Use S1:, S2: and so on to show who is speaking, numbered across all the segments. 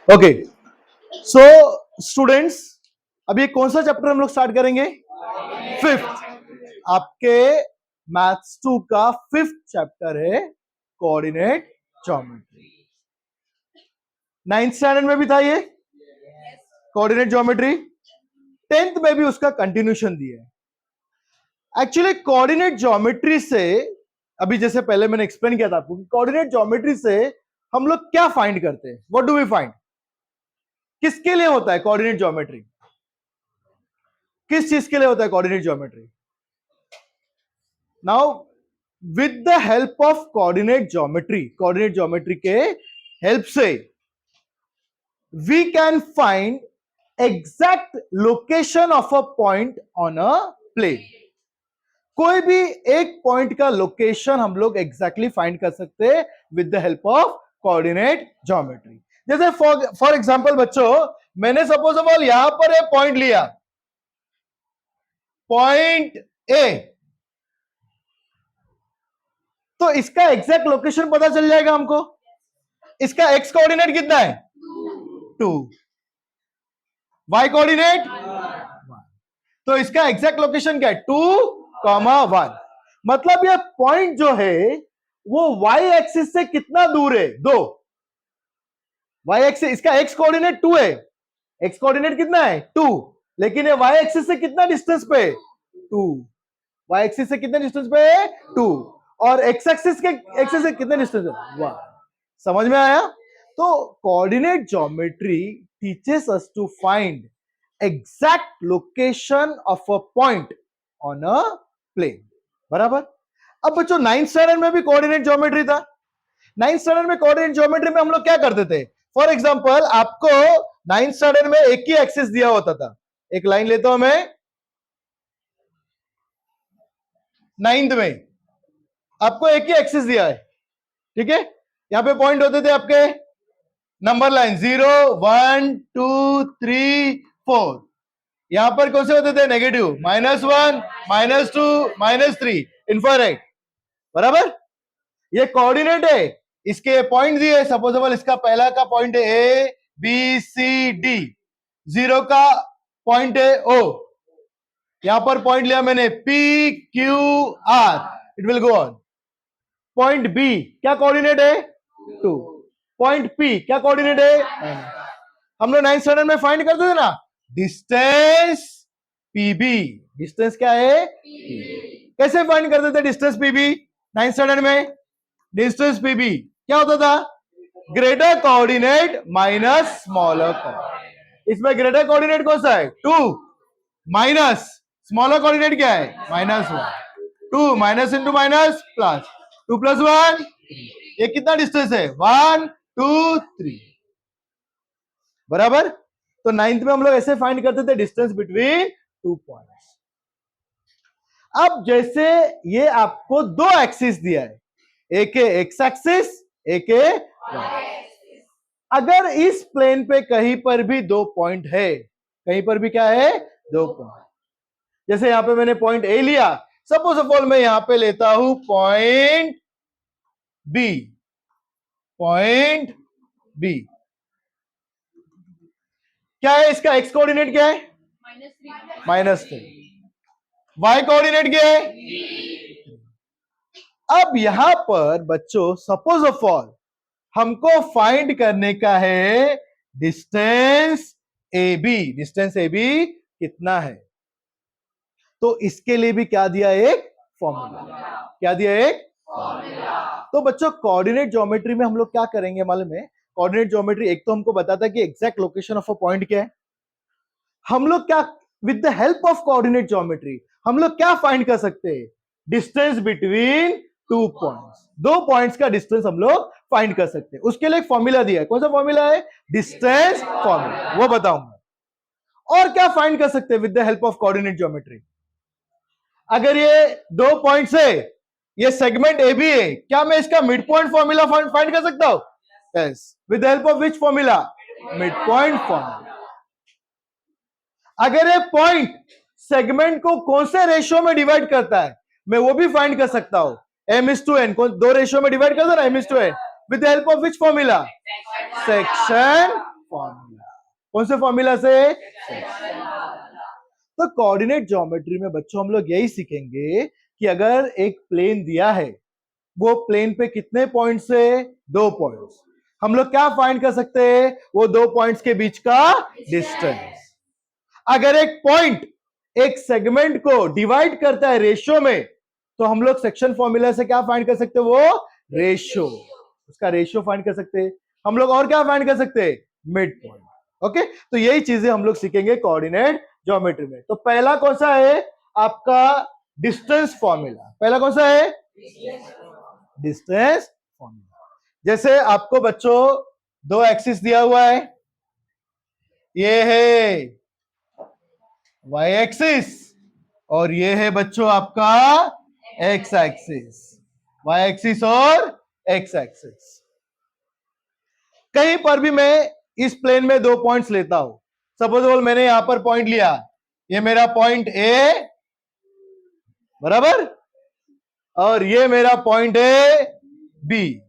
S1: Okay, so students, अभी कौन सा चैप्टर हम लोग स्टार्ट करेंगे? फिफ्थ। आपके मैथ्स 2 का फिफ्थ चैप्टर है कोऑर्डिनेट ज्योमेट्री। नाइन्थ स्टैंडर्ड में भी था ये कोऑर्डिनेट ज्योमेट्री, 10th में भी उसका कंटिन्यूशन दिया है। एक्चुअली कोऑर्डिनेट ज्योमेट्री से, अभी जैसे पहले मैंने एक्सप्लेन किया था आपको, कोऑर्डिनेट ज्योमेट्री से हम लोग क्या फाइंड करते हैं? What do we find? किसके लिए होता है कोऑर्डिनेट ज्योमेट्री? किस चीज के लिए होता है coordinate geometry? Now with the help of coordinate geometry के हेल्प से we can find exact location of a point on a plane. कोई भी एक पॉइंट का लोकेशन हम लोग एग्जैक्टली फाइंड कर सकते हैं with the help of coordinate geometry. जैसे फॉर एग्जांपल बच्चों, मैंने सपोज ऑफ ऑल यहां पर एक पॉइंट लिया, पॉइंट ए, तो इसका एग्जैक्ट लोकेशन पता चल जाएगा हमको। इसका एक्स कोऑर्डिनेट कितना है? 2। Y coordinate 1। तो इसका एग्जैक्ट लोकेशन क्या है? 2,1। मतलब ये पॉइंट जो है वो वाई एक्सिस से कितना दूर है? 2। वाई एक्सिस, इसका एक्स कोऑर्डिनेट 2 है, एक्स कोऑर्डिनेट कितना है? 2, लेकिन ये वाई एक्सिस से कितना डिस्टेंस पे है? 2। वाई एक्सिस से कितने डिस्टेंस पे है? 2। और एक्स एक्सिस से कितने डिस्टेंस है? 1। समझ में आया? तो coordinate geometry teaches us to find exact location of a point on a plane. बराबर। अब बच्चों 9th स्टैंडर्ड में भी कोऑर्डिनेट ज्योमेट्री था। 9th स्टैंडर्ड में कोऑर्डिनेट ज्योमेट्री में हम लोग क्या करते थे? फॉर एग्जांपल, आपको 9th स्टैंडर्ड में एक ही एक्सिस दिया होता था। एक लाइन लेता हूं मैं, 9th में आपको एक ही एक्सिस दिया है, ठीक है? यहां पे पॉइंट होते थे आपके नंबर लाइन 0, 1, 2, 3, 4। यहां पर कौन से होते थे? Negative, -1, -2, -3, infinite. बराबर। ये कोऑर्डिनेट है, इसके पॉइंट दिए। सपोजेबल इसका पहला का पॉइंट है ए बी सी डी, 0 का पॉइंट है ओ, यहां पर पॉइंट लिया मैंने P Q R, it will go on. Point B क्या कोऑर्डिनेट है? 2। पॉइंट पी क्या कोऑर्डिनेट है? हम लोग 9th स्टैंडर्ड में फाइंड करते थे ना, डिस्टेंस पीबी। डिस्टेंस क्या है? कैसे फाइंड करते थे डिस्टेंस पीबी 9th स्टैंडर्ड में? डिस्टेंस पीबी क्या होता था? Greater coordinate minus smaller coordinate. इसमें ग्रेटर कोऑर्डिनेट कौन सा है? 2, माइनस स्मॉलर कोऑर्डिनेट क्या है? -1। 2 माइनस इंटू माइनस प्लस, 2 + 1। ये कितना डिस्टेंस है? 1, 2, 3। बराबर। तो 9th में हम लोग ऐसे फाइंड करते थे डिस्टेंस बिटवीन 2 पॉइंट्स। अब जैसे ये आपको 2 एक्सिस दिया है, एक है एक्स एक्सिस, एक है वाई एक्सिस। अगर इस प्लेन पे कहीं पर भी 2 पॉइंट है, कहीं पर भी क्या है? 2 पॉइंट। जैसे यहां पे मैंने पॉइंट ए लिया, सपोज ऑफ ऑल मैं यहां पे लेता हूं पॉइंट बी, पॉइंट बी क्या है? इसका एक्स कोऑर्डिनेट क्या है? -3। वाई कोऑर्डिनेट क्या है? अब यहां पर बच्चों सपोज ऑफ ऑल हमको फाइंड करने का है distance A B. Distance A B कितना है? तो इसके लिए भी क्या दिया? एक फॉर्मूला। क्या दिया? एक फॉर्मूला। तो बच्चों कोऑर्डिनेट ज्योमेट्री में हम लोग क्या करेंगे मालूम है? कोऑर्डिनेट ज्योमेट्री एक तो हमको बताता है कि exact location of a point क्या है। हम लोग क्या with the help of coordinate geometry हम लोग क्या फाइंड कर सकते हैं? Distance between 2 points. 2 पॉइंट्स का डिस्टेंस हम लोग फाइंड कर सकते हैं। उसके लिए एक फॉर्मूला दिया है। कौन सा फॉर्मूला है? डिस्टेंस फॉर्मूला, वो बताऊंगा। और क्या फाइंड कर सकते हैं with the help of coordinate geometry? अगर ये 2 पॉइंट्स है, ये सेगमेंट ए बी है, क्या मैं इसका मिड पॉइंट फॉर्मूला फाइंड कर सकता हूं? Yes. With the help of which formula? Mid point formula. अगर ये पॉइंट सेगमेंट को कौन से रेशियो में डिवाइड करता है, मैं वो भी फाइंड कर सकता हूं। m/n, 2 रेशियो में डिवाइड करता है ना, m/n। With the help of which formula? Section formula. कौन से फॉर्मूला से? तो कोऑर्डिनेट ज्योमेट्री में बच्चों हम लोग यही सीखेंगे कि अगर एक प्लेन दिया है, वो प्लेन पे कितने पॉइंट्स है? 2 पॉइंट्स। हम लोग क्या फाइंड कर सकते हैं? वो 2 पॉइंट्स के बीच का डिस्टेंस। अगर एक पॉइंट एक सेगमेंट को डिवाइड करता है रेशियो में, तो हम लोग सेक्शन फॉर्मूला से क्या फाइंड कर सकते हैं? वो रेशियो, उसका रेशियो फाइंड कर सकते हैं हम लोग। और क्या फाइंड कर सकते हैं? Mid point. ओके, तो यही चीजें हम लोग सीखेंगे कोऑर्डिनेट ज्योमेट्री में। तो पहला कौन सा है आपका? Distance formula. पहला कौन सा है? Distance formula. जैसे आपको बच्चों 2 एक्सिस दिया हुआ है, ये है वाई एक्सिस और ये है बच्चों आपका एक्स एक्सिस। वाई एक्सिस और एक्स एक्सिस। कहीं पर भी मैं इस प्लेन में 2 पॉइंट्स लेता हूं। सपोज मैंने यहां पर पॉइंट लिया, ये मेरा पॉइंट ए, बराबर, और ये मेरा पॉइंट है बी।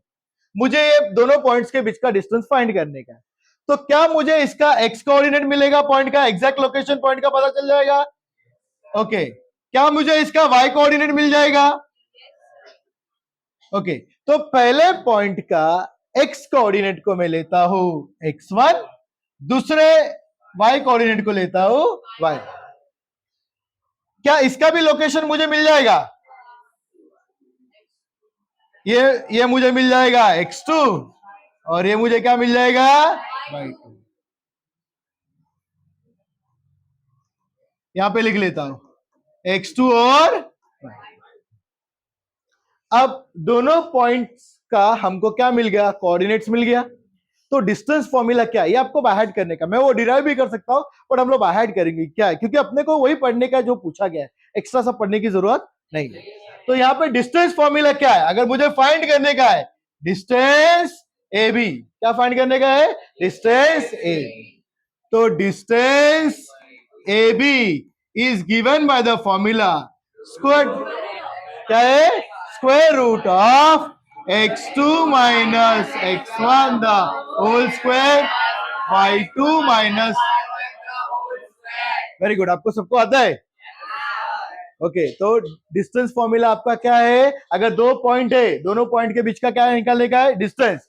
S1: मुझे ये दोनों पॉइंट्स के बीच का डिस्टेंस फाइंड करने का है। तो क्या मुझे इसका एक्स कोऑर्डिनेट मिलेगा? पॉइंट का एग्जैक्ट लोकेशन पॉइंट का पता चल जाएगा? ओके। क्या मुझे इसका वाई कोऑर्डिनेट मिल जाएगा? ओके। तो पहले पॉइंट का एक्स कोऑर्डिनेट को मैं लेता हूं x1, दूसरे वाई कोऑर्डिनेट को लेता हूं y। क्या इसका भी लोकेशन मुझे मिल जाएगा? ये मुझे मिल जाएगा x2 और ये मुझे क्या मिल जाएगा? y2। यहां पे लिख लेता हूं x2 और y। अब दोनों पॉइंट्स का हमको क्या मिल गया? कोऑर्डिनेट्स मिल गया। तो डिस्टेंस फॉर्मूला क्या है? ये आपको बाय हार्ट करने का, मैं वो डिराइव भी कर सकता हूं, बट हम लोग बाय हार्ट करेंगे। क्या है? क्योंकि अपने को वही पढ़ने का जो पूछा गया है, एक्स्ट्रा सब पढ़ने की जरूरत नहीं है। तो यहाँ पे डिस्टेंस फॉर्मूला क्या है? अगर मुझे फाइंड करने का है डिस्टेंस ए बी, क्या फाइंड करने का है? Distance A. तो distance A B is given by the formula square, क्या है? Square root of x2 minus x1 the whole square y2 minus. Very good, आपको सबको आता है? ओके, तो डिस्टेंस फॉर्मूला आपका क्या है? अगर 2 पॉइंट है, दोनों पॉइंट के बीच का क्या निकालने का है? डिस्टेंस।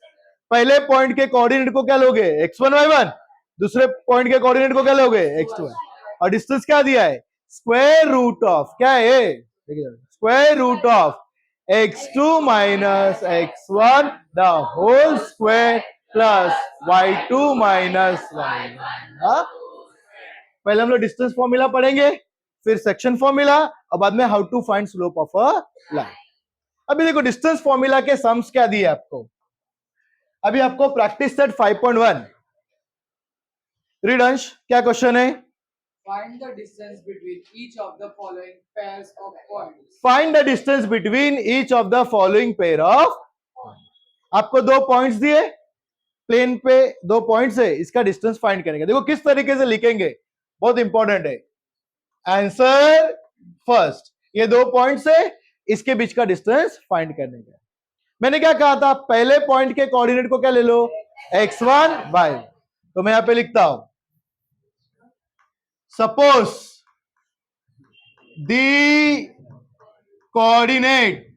S1: पहले पॉइंट के कोऑर्डिनेट को क्या लोगे? x1 y1, दूसरे पॉइंट के कोऑर्डिनेट को क्या लोगे? x2 y। और डिस्टेंस क्या दिया है? स्क्वायर रूट ऑफ, क्या है? Square root of x2 minus x1 the whole square plus y2 minus y1। पहले हम लोग डिस्टेंस फॉर्मूला पढ़ेंगे, फिर सेक्शन फॉर्मूला, और बाद में how to find slope of a line. अभी देखो डिस्टेंस फॉर्मूला के सम्स क्या दिए आपको। अभी आपको प्रैक्टिस सेट 5.1 रीड अंश, क्या क्वेश्चन है?
S2: Find the distance between each of the following pairs of points.
S1: Find the distance between each of the following pair of. आपको 2 पॉइंट्स दिए, प्लेन पे 2 पॉइंट्स है, इसका डिस्टेंस फाइंड करेंगे। देखो किस तरीके से लिखेंगे, बहुत इंपॉर्टेंट है। आंसर फर्स्ट, ये 2 पॉइंट्स है, इसके बीच का डिस्टेंस फाइंड करने का। मैंने क्या कहा था? पहले पॉइंट के कोऑर्डिनेट को क्या ले लो? x1 y। तो मैं यहां पे लिखता हूं suppose the coordinate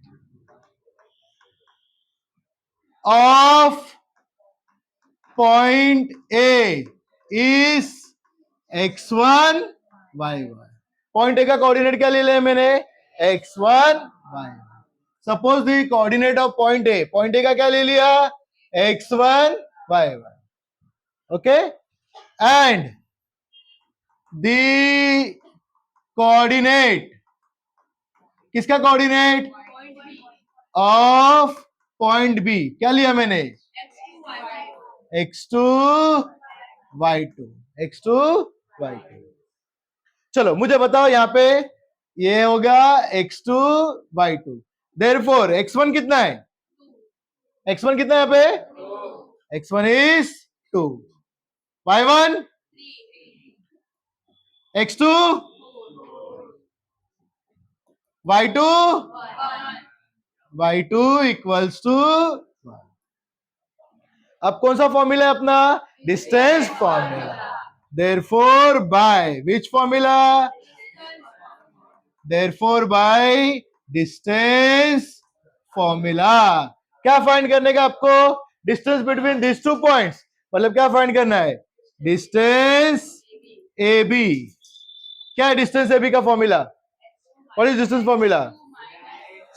S1: of point A is x1 y1। Point A का कोऑर्डिनेट क्या ले लिया मैंने? x1 y1। Suppose the coordinate of point A, point A का क्या ले लिया? x1 y1। Okay, and the coordinate, किसका कोऑर्डिनेट? ऑफ पॉइंट बी, क्या लिया मैंने? x2 y2, x2 y2। चलो मुझे बताओ, यहां पे ये होगा x2 y2, देयरफॉर x1 कितना है? x1 कितना है यहाँ पे? x1 is 2, y1 x2 y2 y2 equals to. अब कौन सा फॉर्मूला है अपना? Distance formula. therefore by which formula? Therefore by distance formula. क्या फाइंड करने का आपको? Distance between this two points, मतलब क्या फाइंड करना है? Distance A B. क्या है डिस्टेंस ए बी का formula? What is distance formula?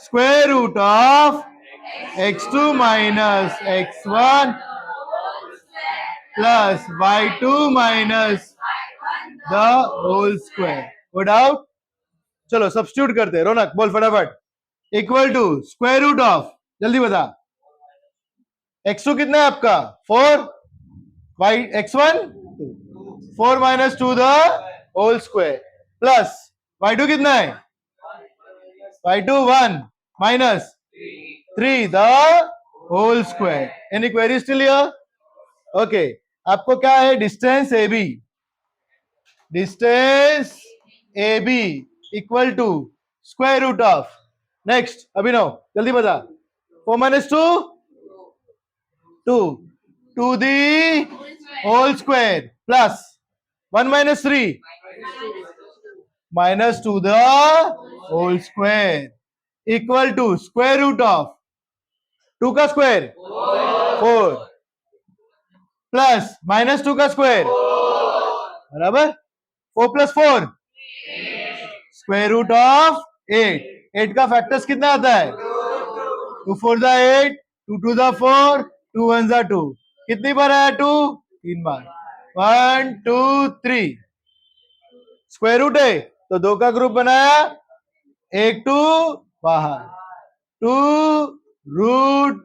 S1: Square root of x2 minus x1 plus y2 minus the whole square. वो डाउट? चलो सब्स्टिट्यूट करते हैं. रौनक बोल फटाफट. Equal to square root of, जल्दी बता. x2 कितना है आपका? 4. y x1 4 minus 2 the whole square plus y2 कितना है? y2 1 minus 3 the whole square. Any query still here? Okay. आपको क्या है? Distance A B. Distance A B equal to square root of. Next Abhinav जल्दी बता. 4 minus 2 2 to the whole square plus 1 minus 3 minus 2 the whole square equal to square root of 2 का square 4 plus minus 2 का square बराबर 4 plus 4 square root of 8. 8 का factors कितना आता है? 2 4 the 8, 2 2 the 4, 2 1 the 2. कितनी बार आया 2? 3 बार. 1 2 3. स्क्वायर रूट है तो 2 का ग्रुप बनाया, 1 2 बाहर, 2 रूट.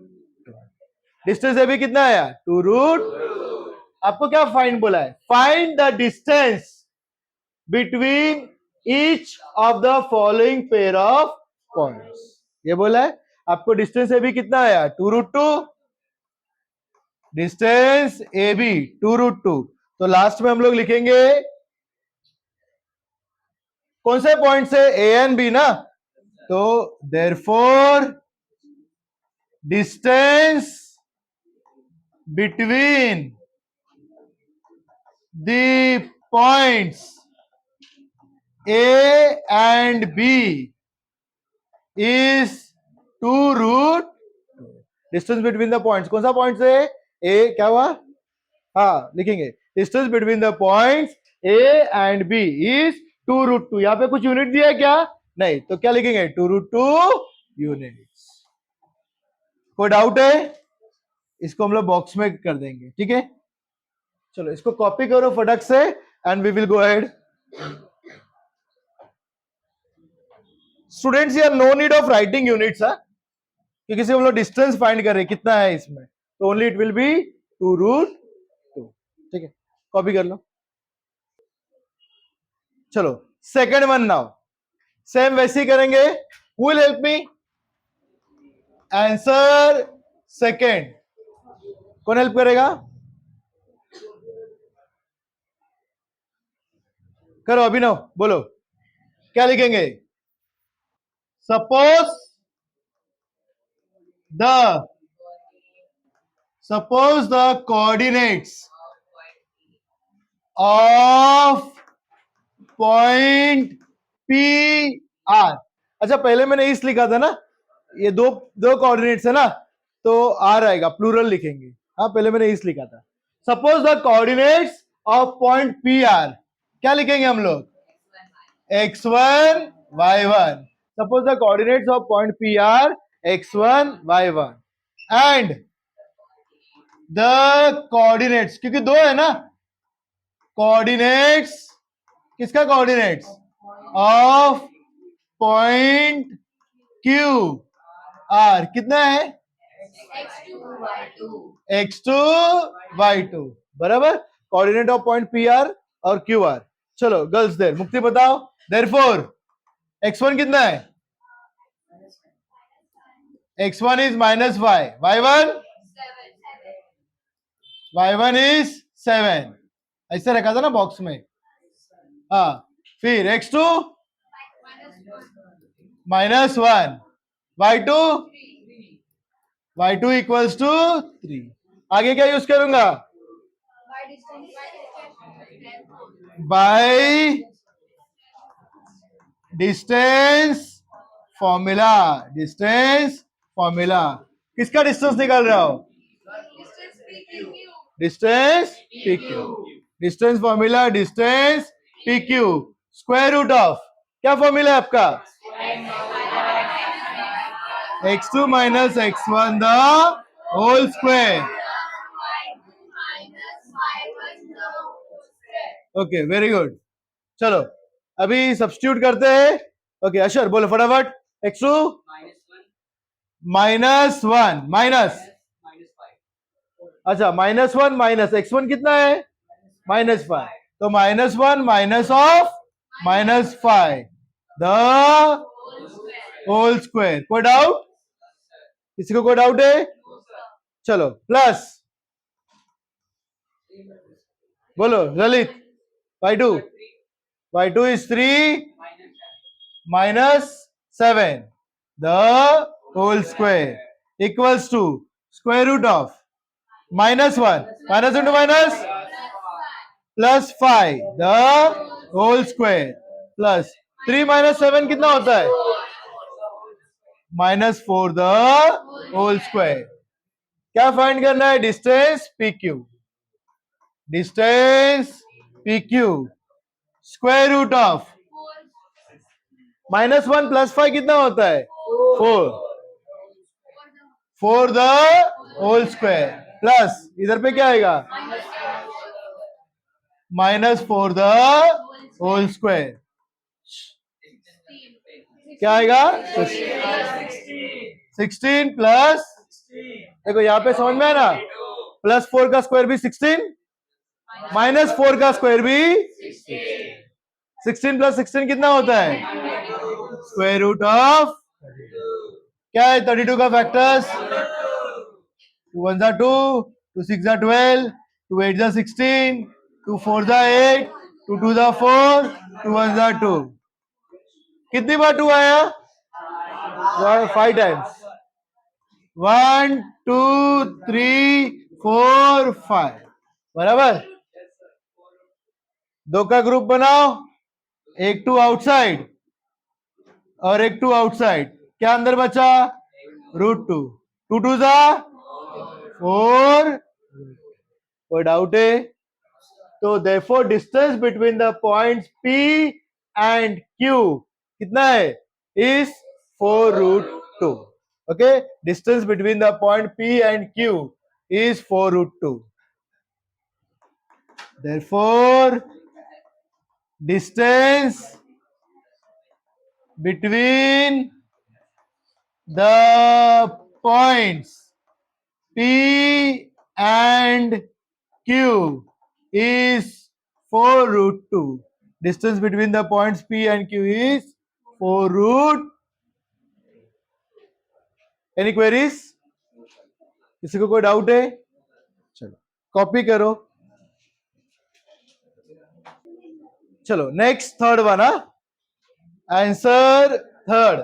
S1: डिस्टेंस अभी कितना आया? 2 रूट. आपको क्या फाइंड बोला है? Find the distance between each of the following pair of points. ये बोला है आपको. डिस्टेंस ए बी कितना आया? 2 root 2. Distance A B 2 root 2. तो लास्ट में हम लोग लिखेंगे कौन से पॉइंट से? ए एंड बी ना. तो therefore distance between the points A and B is 2 root. Distance between the points. कौन सा पॉइंट से? ए. क्या हुआ? हाँ लिखेंगे. Distance between the points A and B is 2 root 2. यहां पे कुछ यूनिट दिया है क्या? नहीं. तो क्या लिखेंगे? 2 रूट 2 यूनिट्स. कोई डाउट है? इसको हम लोग बॉक्स में कर देंगे. ठीक है. चलो इसको कॉपी करो फटक से and we will go ahead. Students यार no need of writing units. क्योंकि हम लोग डिस्टेंस फाइंड कर रहे हैं कितना है इसमें. तो only it will be 2 root 2. ठीक है. कॉपी कर लो. चलो सेकंड वन नाउ. सेम वैसे ही करेंगे. Who will help me? Answer second. कौन हेल्प करेगा? करो अभिनव. बोलो क्या लिखेंगे? Suppose the coordinates of point P R. अच्छा पहले मैंने इस लिखा था ना. ये दो कोऑर्डिनेट्स है ना, तो R आएगा. प्लूरल लिखेंगे. हाँ पहले मैंने इस लिखा था. Suppose the coordinates of point P R. क्या लिखेंगे हम लोग? x1 y1. Suppose the coordinates of point P are x1, y1 and the coordinates, क्योंकि दो है ना, coordinates किसका? coordinates of point Q R कितना है? x2 y2 बराबर. Coordinate of point P R और क्यू आर. चलो गर्ल्स देर मुक्ति बताओ. देयरफॉर x1 कितना है? x1 is minus y. y1 is 7. ऐसे रखा था ना बॉक्स में. हाँ फिर x2 minus 1. y2 equals to 3. आगे क्या यूज करूंगा? By distance formula. Distance formula किसका डिस्टेंस निकाल रहा हो? Distance P Q. Distance formula distance P Q square root of क्या फॉर्मूला है आपका? x2 minus x1 the whole square. Okay very good. चलो अभी सब्स्टिट्यूट करते हैं। ओके अशर बोलो फटाफट। x2 -1 माइनस, अच्छा -1 माइनस x1 कितना है? -5। तो -1 minus of -5 the whole square. कोई डाउट? किसी को कोई डाउट है? चलो प्लस बोलो Lalit. y2 is 3 minus 7 the whole square equals to square root of -1 minus into minus plus 5 the whole square plus 3 minus 7 कितना होता है? -4 the whole square। क्या फाइंड करना है? Distance P Q. Distance P Q square root of -1 plus 5 कितना होता है? 4 the whole square plus इधर पे क्या आएगा? -4 द होल स्क्वायर। क्या आएगा? 16 प्लस, देखो यहां पे समझ में है ना, +4 का स्क्वायर भी 16, -4 का स्क्वायर भी 16 प्लस 16 कितना होता है? स्क्वायर रूट ऑफ क्या है? 32 का फैक्टर्स 2 1 2, 2 6 12, 2 8 16, 2 4 8, 2 2 4, 2 1 2। कितनी बार 2 आया? 5 टाइम्स। 1 2 3 4 5 बराबर। दो का ग्रुप बनाओ, एक 2 आउटसाइड और एक 2 आउटसाइड। क्या अंदर बचा? √2। 2 2 4। कोई डाउट है? तो therefore distance between the points P and Q कितना है? Is 4√2। Okay, distance between the point P and Q is 4√2। Therefore, distance between the points P and Q is 4√2। Distance between the points P and Q is 4√2। Any queries? किसी को कोई doubt है? चलो copy करो। चलो next third one. Answer third.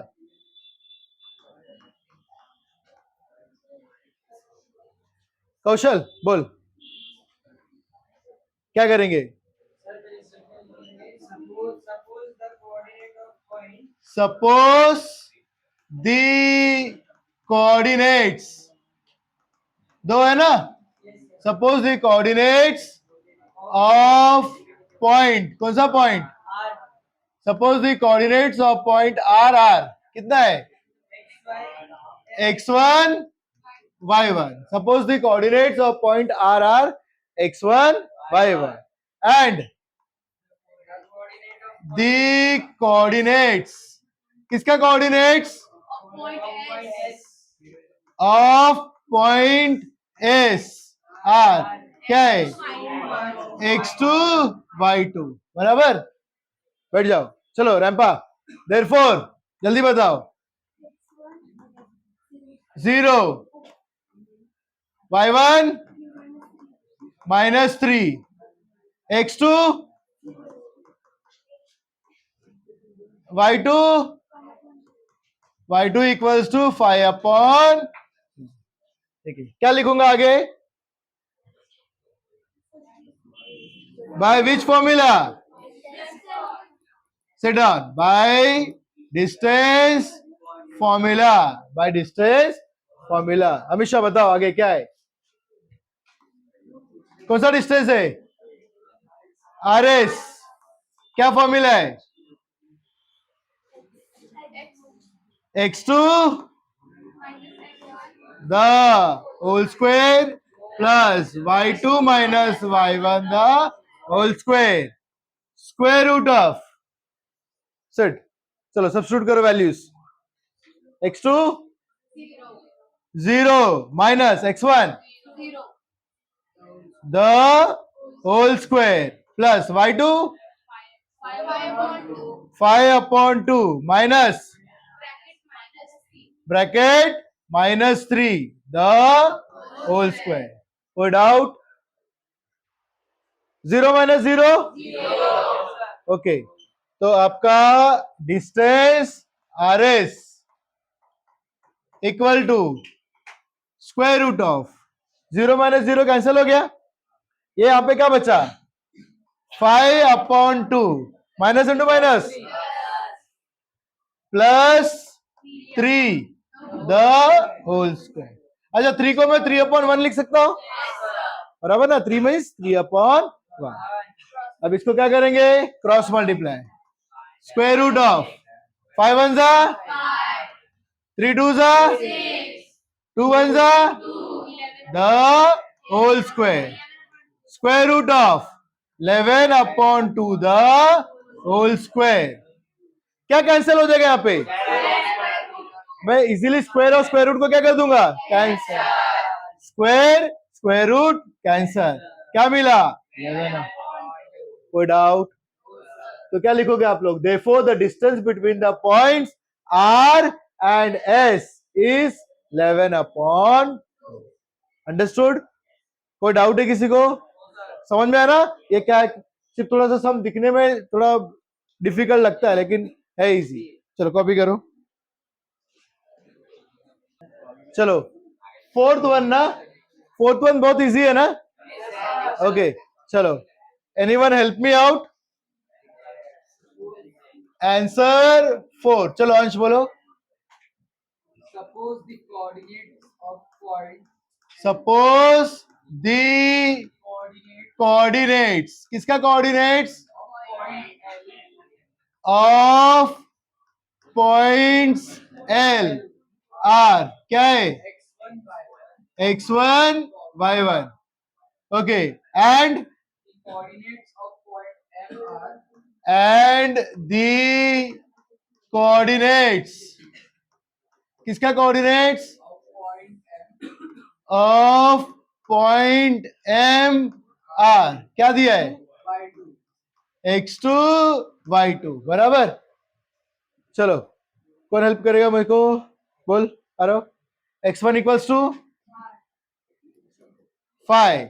S1: Kaushal बोल क्या करेंगे? सपोज द कोऑर्डिनेट्स दो है ना। Suppose the coordinates of point, कौन सा पॉइंट? Suppose the coordinates of point R are कितना है? x1 y1। Suppose the coordinates of point R are x1 y1 and the coordinates, किसका coordinates? Of point S are क्या है? x2 y2 बराबर। बैठ जाओ। चलो रैंपा। देयरफॉर जल्दी बताओ। 0 y1 -3 x2 y2 equals to 5 upon. ठीक है, क्या लिखूंगा आगे? By which formula? Sit down. By distance formula. By distance formula. हमेशा बताओ आगे क्या है? कौन सा डिस्टेंस है? RS. क्या फॉर्मूला है? x2 the whole square plus y2 minus y1 the whole square. Square root of. Sit. चलो सब्स्टिट्यूट करो values. x2 0 minus x1 the whole square plus y2 5/2 minus bracket minus 3 the whole square. Put out 0 minus 0. Okay तो आपका distance RS equal to square root of 0 minus 0 cancel हो गया. ये यहां पे क्या बचा? 5/2 minus into minus plus 3 the whole square. अच्छा 3 को मैं 3/1 लिख सकता हूं, बराबर ना? 3 मीन्स 3/1. अब इसको क्या करेंगे? Cross multiply. Square root of 5 1 जा 3 2 जा 2 1 जा the whole square. Square root of 11/2 the whole square. क्या कैंसिल हो जाएगा यहाँ पे? मैं इजीली स्क्वायर और स्क्वायर रूट को क्या कर दूंगा? Cancel. Square square root cancel. क्या मिला? 11. Put out. तो क्या लिखोगे आप लोग? Therefore the distance between the points R and S is 11/2. Understood? कोई डाउट है किसी को? समझ में आया ना? ये क्या है? सिर्फ थोड़ा सा सम दिखने में थोड़ा डिफिकल्ट लगता है लेकिन है इजी. चलो कॉपी करो. चलो फोर्थ वन ना. फोर्थ वन बहुत इजी है ना? ओके चलो. Anyone help me out? Answer 4. चलो अंश बोलो.
S2: Suppose the coordinates of point.
S1: Suppose the
S2: Coordinate
S1: coordinates. किसका coordinates?
S2: of point L.
S1: Of points L R क्या है?
S2: x1 by 1.
S1: x1 y1. Okay and
S2: The coordinates of point L are
S1: and the coordinates. किसका coordinates?
S2: of point M
S1: of point M R क्या दिया है?
S2: by 2.
S1: x2 y2. बराबर. चलो कौन help करेगा मेरे को? बोल आ रहा. x1 equals to 5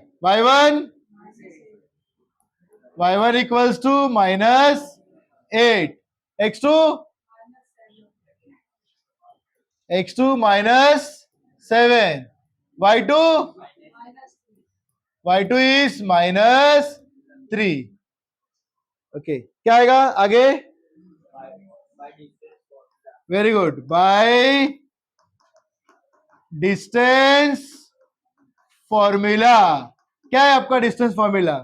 S1: y1 equals to -8 x2 -7 y2 is -3. Okay क्या आएगा आगे? Very good. By distance formula. क्या है आपका डिस्टेंस फॉर्मूला?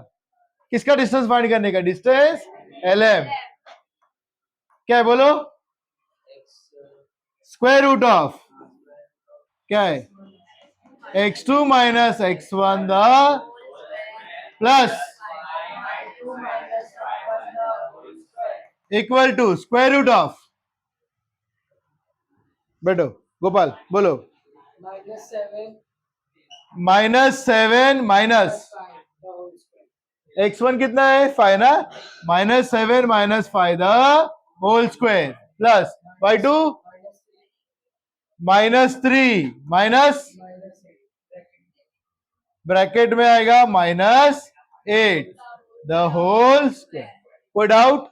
S1: किसका डिस्टेंस फाइंड करने का? Distance LM. क्या है बोलो? स्क्वायर रूट ऑफ क्या है? x2 minus x1 the plus equal to square root of. बैठो गोपाल बोलो.
S2: -7
S1: -7 minus
S2: 5 the whole square.
S1: x1 कितना है? 5 ना. -7 - 5 the whole square plus y2 -3 minus bracket में आएगा -8 द होल स्क्वायर. कोई डाउट?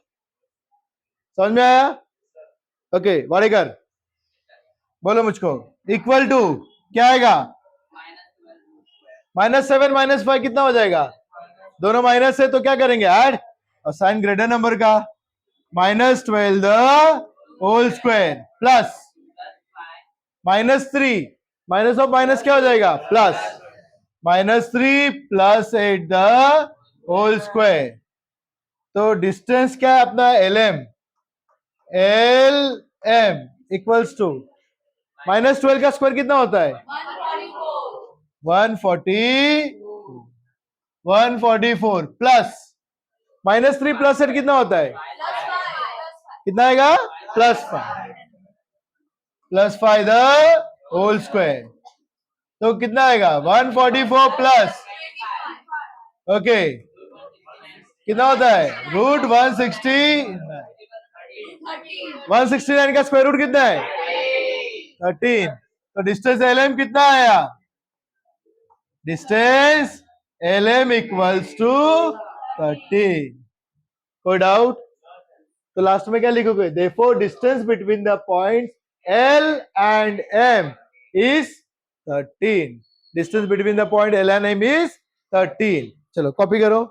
S1: समझ में आया? ओके वाडेकर बोलो मुझको. इक्वल टू क्या आएगा? -7 - 5 कितना हो जाएगा? दोनों माइनस है तो क्या करेंगे, ऐड, और साइन ग्रेटर नंबर का, -12 the whole square plus -3, minus of minus क्या हो जाएगा, प्लस, -3 + 8 द होल स्क्वायर। तो डिस्टेंस क्या है अपना, LM, LM इक्वल्स टू -12 का स्क्वायर कितना होता है, 144 प्लस -3 + 8 कितना होता है, कितना आएगा, +5 द होल स्क्वायर। तो कितना आएगा, 144 प्लस, ओके, कितना होता है, √169। 169 का स्क्वायर रूट कितना है, 13। तो डिस्टेंस LM कितना आया, डिस्टेंस LM इक्वल्स टू 13। कोई डाउट, तो लास्ट में क्या लिखोगे, therefore distance between the points L and M is 13। Distance between the point L and M is 13। चलो कॉपी करो।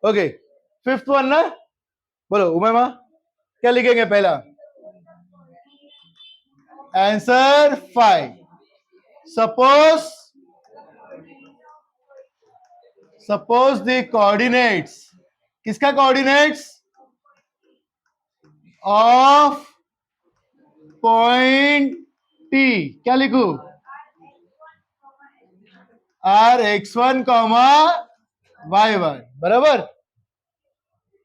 S1: ओके, फिफ्थ वन ना, बोलो उमेमा क्या लिखेंगे पहला, आंसर 5। सपोज द कोऑर्डिनेट्स, किसका कोऑर्डिनेट्स, ऑफ पॉइंट T, क्या लिखू, R(x1, y1), बराबर।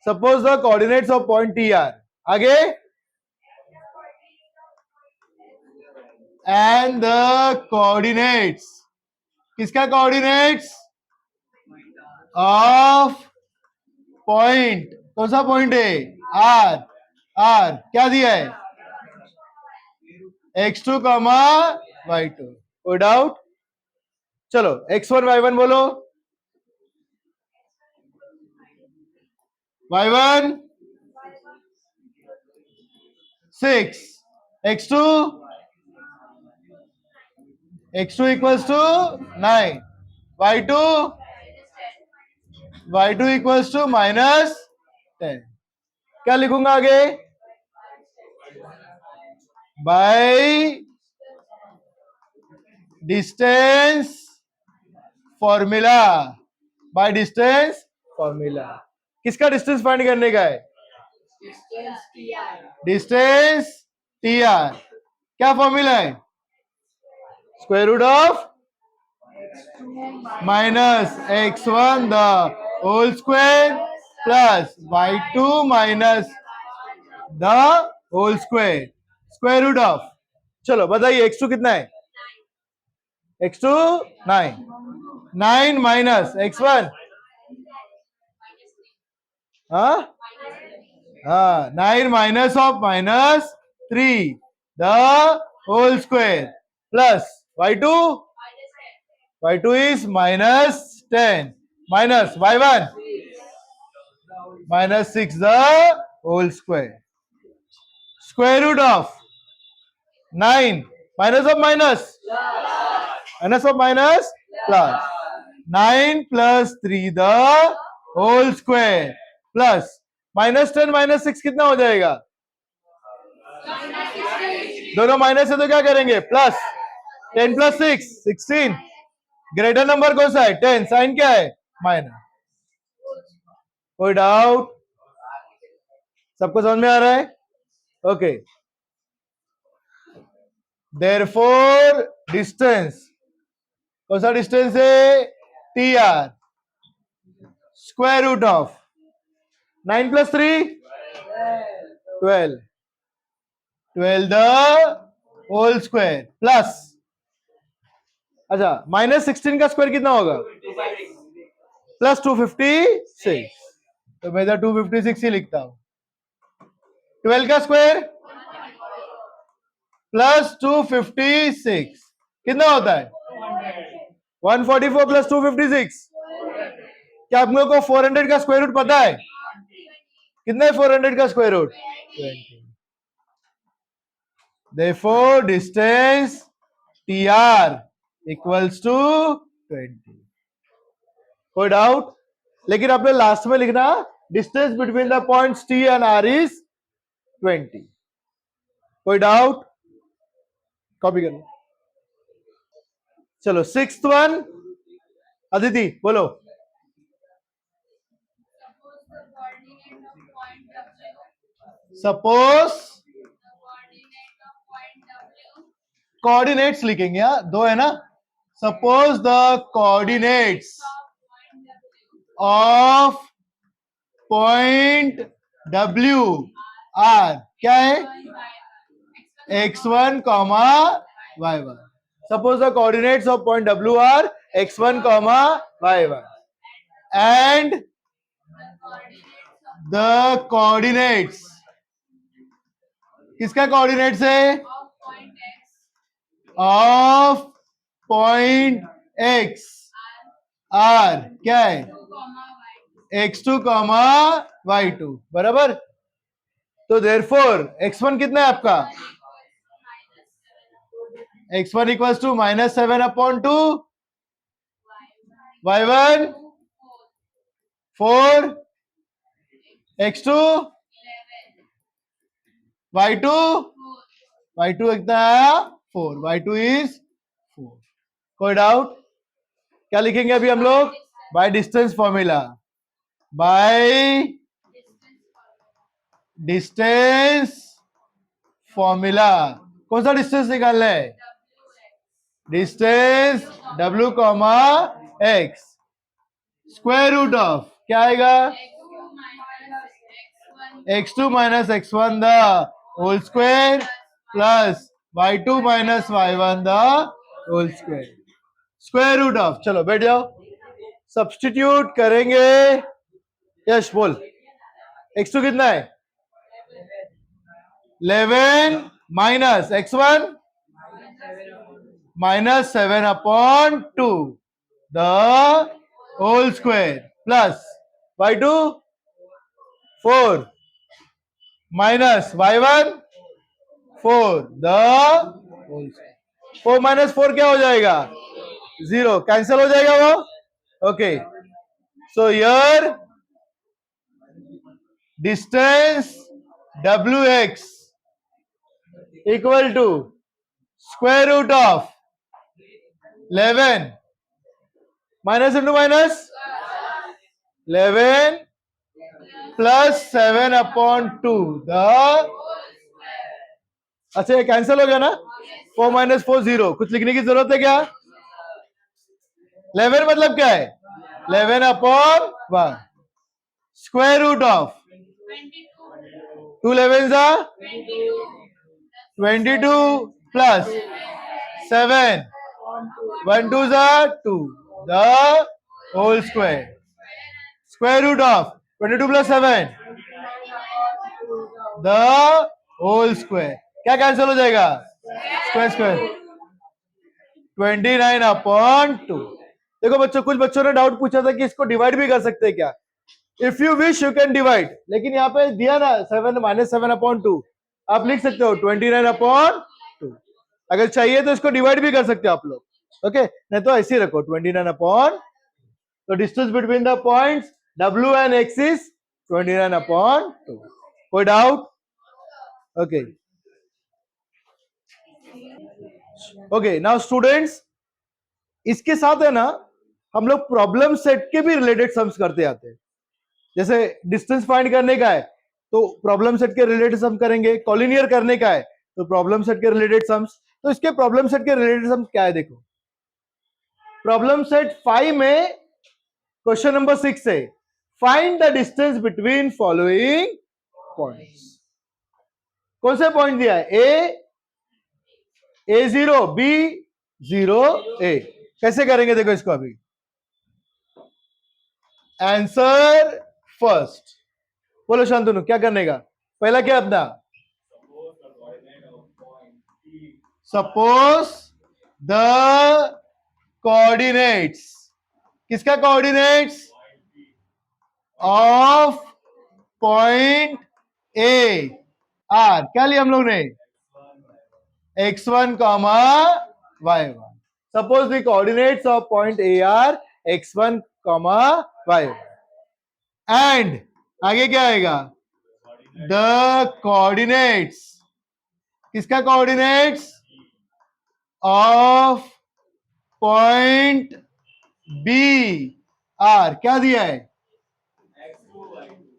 S1: Suppose the coordinates of point TR, आगे, एंड द कोऑर्डिनेट्स, किसका कोऑर्डिनेट्स, ऑफ पॉइंट, कौन सा पॉइंट है, R क्या दिया है, x2, y2। कोई डाउट, चलो x1 y1 बोलो, y1 6, x2 equals to 9, y2 equals to -10। क्या लिखूंगा आगे, by distance formula, by distance formula. किसका डिस्टेंस फाइंड करने का है, डिस्टेंस TR, क्या फॉर्मूला है, square root of -x1 the whole square plus y2 minus the whole square, square root of, चलो बताइए x2 कितना है, x2 9, 9 माइनस x1, हाँ 9 minus of -3 the whole square plus y2 is -10 minus y1 -6 the whole square, square root of 9 minus of minus plus 9 plus 3 the whole square plus -10 -6 कितना हो जाएगा, दोनों minus है तो क्या करेंगे, प्लस, 10 + 6 16, ग्रेटर नंबर कौन सा है, 10, साइन क्या है, माइनस। कोई डाउट, सबको समझ में आ रहा है, ओके। देयरफॉर डिस्टेंस, कौन सा डिस्टेंस है, TR, square root of 9 + 3 12, 12 the whole square plus, अच्छा -16 का स्क्वायर कितना होगा, प्लस 256, तो मैं 256 ही लिखता हूं। 12 का स्क्वायर प्लस 256 कितना होता है, 144 प्लस 256, क्या आप लोगों को 400 का स्क्वायर रूट पता है, कितना है 400 का square root, 20। Therefore distance TR equals to 20। कोई डाउट? लेकिन आपने लास्ट में लिखना distance between the points T and R is 20. कोई डाउट? कॉपी कर लो. चलो 6th वन, अदिति बोलो. सपोज कोऑर्डिनेट्स लिखेंगे, दो है ना. Suppose the coordinates of point W are क्या है? x1 comma y1. Suppose the coordinates of point W are x1 comma y1 and the coordinates, किसका कोऑर्डिनेट्स है? ऑफ पॉइंट x आर क्या है? x2 comma y2. बराबर. तो therefore x1 कितना है आपका? x1 equals to -7/2, y1 4, x2 y2 कितना आया? 4. y2 is 4. कोई डाउट? क्या लिखेंगे अभी हम लोग? By distance formula. By distance formula. कौन सा डिस्टेंस निकालना है? Distance W comma x square root of क्या आएगा? x2 minus x1 the whole square plus y2 minus y1 the whole square. Square root of. चलो बैठ जाओ, सब्स्टिट्यूट करेंगे. यश बोल. x2 कितना है? 11 minus x1 -7/2 the whole square plus y2 4 minus y1 4 the whole square. 4 minus 4 क्या हो जाएगा? 0. कैंसिल हो जाएगा वो. Okay. So here distance wx equal to square root of 11 minus into minus 11 plus 7/2 the. अच्छा ये कैंसिल हो गया ना. 4 माइनस 4 0. कुछ लिखने की जरूरत है क्या? 11 मतलब क्या है? 11/1 square root of 2 11 22 plus 7 1 2 2 the whole square. Square root of 22 plus 7 the whole square. क्या कैंसिल हो जाएगा? Square square 29/2. देखो बच्चों, कुछ बच्चों ने डाउट पूछा था कि इसको डिवाइड भी कर सकते हैं क्या. If you wish you can divide, लेकिन यहाँ पे दिया ना 7 -7/2, आप लिख सकते हो 29/2. अगर चाहिए तो इसको डिवाइड भी कर सकते हो आप लोग. ओके नहीं तो ऐसे ही रखो 29/2. तो distance between the points W and X is 29/2. कोई doubt? Okay okay. Now students, इसके साथ है ना हम लोग प्रॉब्लम सेट के भी रिलेटेड सम्स करते आते हैं. जैसे डिस्टेंस फाइंड करने का है तो प्रॉब्लम सेट के रिलेटेड सम करेंगे. कॉलिनियर करने का है तो प्रॉब्लम सेट के रिलेटेड सम्स. तो इसके प्रॉब्लम सेट के रिलेटेड सम्स क्या है? देखो प्रॉब्लम सेट 5 में क्वेश्चन नंबर 6 है, find the distance between following points. कौन से पॉइंट दिया है? A0 B0 A. कैसे करेंगे देखो इसको अभी. Answer first. बोलो शांतनु क्या करने का? पहला क्या अपना? Suppose the coordinates. किसका coordinates? Of point A are. क्या लिया हम लोग ने? x1 comma y1. Suppose the coordinates of point A are x1 comma y, and आगे क्या आएगा, द कोऑर्डिनेट्स, किसका coordinates, of point B are, क्या दिया है,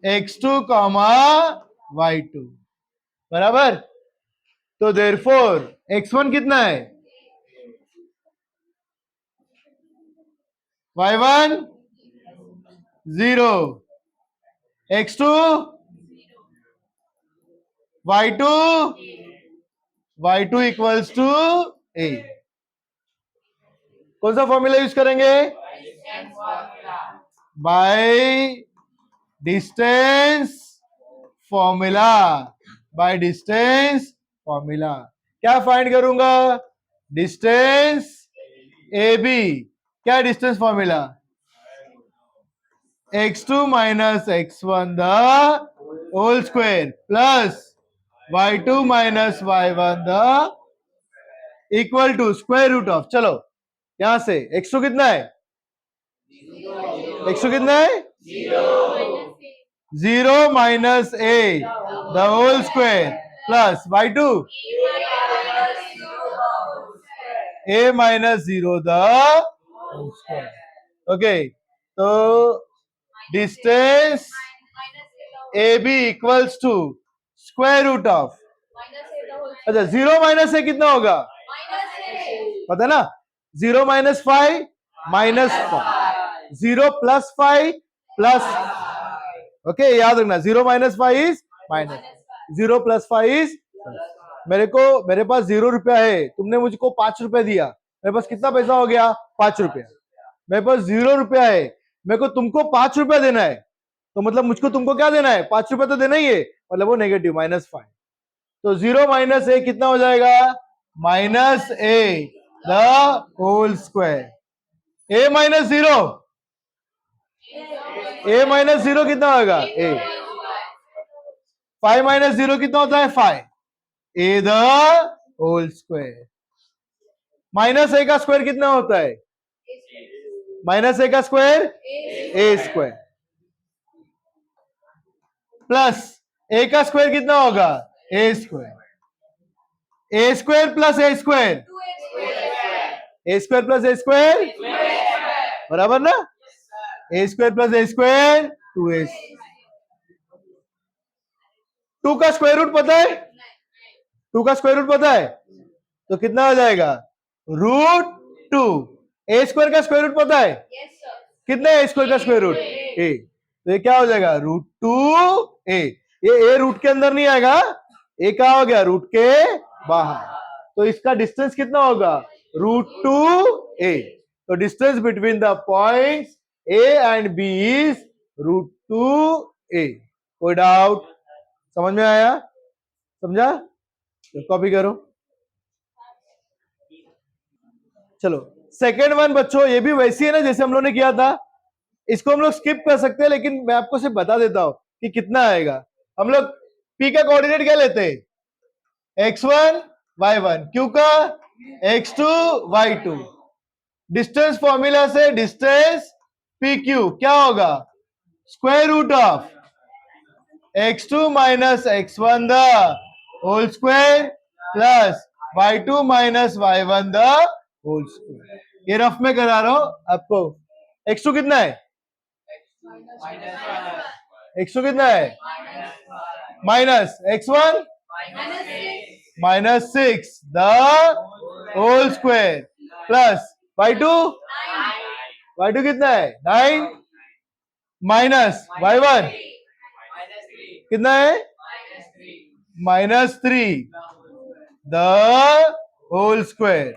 S1: x2 कॉमा y2, बराबर। तो देयरफॉर x1 कितना है, y1 0, x2 y2, y2 equals to a। कौन सा फॉर्मूला यूज करेंगे, by distance formula, by distance formula. क्या फाइंड करूंगा, डिस्टेंस ए बी, क्या distance formula, x2 minus x1 the whole square plus y2 minus y1 the equal to square root of, चलो यहां से x2 कितना है, x2 कितना है, 0 minus A the whole square plus y2 a minus 0 the whole square. Okay, तो distance A B equals to square root of, अच्छा 0 minus A कितना होगा, पता ना, 0 minus 5 minus 5, 0 plus 5 plus, okay याद रखना, 0 minus 5 is minus, 0 plus 5 is, मेरे पास 0 रुपया है, तुमने मुझको 5 रुपया दिया, मेरे पास कितना पैसा हो गया, 5 रुपया। मेरे पास 0 रुपया है, मेरे को तुमको 5 रुपया देना है, तो मतलब मुझको तुमको क्या देना है, 5 रुपया तो देना ही है, मतलब वो नेगेटिव -5। तो 0 माइनस ए कितना हो जाएगा, minus A the whole square, A minus 0, A minus 0 कितना होगा, ए, 5 माइनस 0 कितना होता है, 5, ए द होल स्क्वायर, माइनस ए का स्क्वायर कितना होता है, माइनस ए का स्क्वायर ए स्क्वायर, प्लस ए का स्क्वायर कितना होगा, ए स्क्वायर, ए स्क्वायर प्लस ए स्क्वायर, ए स्क्वायर प्लस ए स्क्वायर, बराबर ना, ए स्क्वायर प्लस ए स्क्वायर 2a, 2 का स्क्वायर रूट पता है, 2 का स्क्वायर रूट पता है, तो कितना हो जाएगा, √2। ए स्क्वायर का स्क्वायर रूट पता है, कितना है ए स्क्वायर का स्क्वायर रूट, ए, तो ये क्या हो जाएगा, √2a, ये ए रूट के अंदर नहीं आएगा, ए क्या हो गया, रूट के बाहर, तो इसका डिस्टेंस कितना होगा, √2a। तो distance between the points A and B is √2a। कोई डाउट, समझ में आया, समझा, तो कॉपी करो। चलो सेकेंड वन बच्चों, ये भी वैसी है ना जैसे हम लोग ने किया था, इसको हम लोग स्किप कर सकते हैं, लेकिन मैं आपको सिर्फ बता देता हूं कि कितना आएगा। हम लोग P का कोऑर्डिनेट क्या लेते हैं, x1 y1, Q का x2 y2, डिस्टेंस फॉर्मूला से डिस्टेंस PQ क्या होगा, square root of x2 minus x1 the whole square plus y2 minus y1 the whole square. ये रफ में करा रहा हूं आपको। x2 कितना है, x2 कितना है, minus x1 -6 the whole square plus y2 कितना है, 9 माइनस y1 कितना है, -3 द होल स्क्वायर।